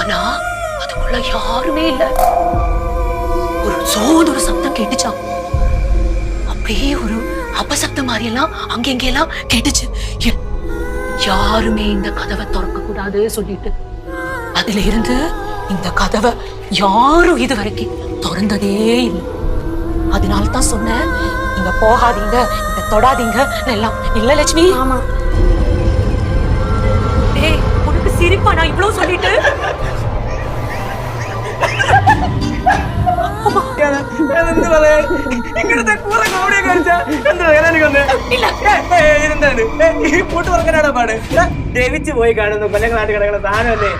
ஆனா அதுக்குள்ள யாருமே இல்ல. ஒரு சோன்னு ஒரு சத்தம் கேட்டுச்சான். அப்படியே ஒரு அபசப்தம் மாதிரி எல்லாம் அங்கெங்கெல்லாம் கேட்டுச்சு. யாருமே இந்த கதவை திறக்க கூடாது சொல்லிட்டு அதுல இருந்து இந்த கதவை யாரும் இது வரைக்கும் திறந்ததே இல்லை. அதனால தான் சொன்னேன், நீங்க போகாதீங்க, இத தொடாதீங்க எல்லாம். இல்ல லட்சுமி? ஆமா. ஏய், உனக்கு சிரிப்பா நான் இவ்வளவு சொல்லிட்டு? പോയി കാണുന്നു കൊല്ലങ്ങളാട്ട് കിടക്കുന്ന സാധനമല്ലേ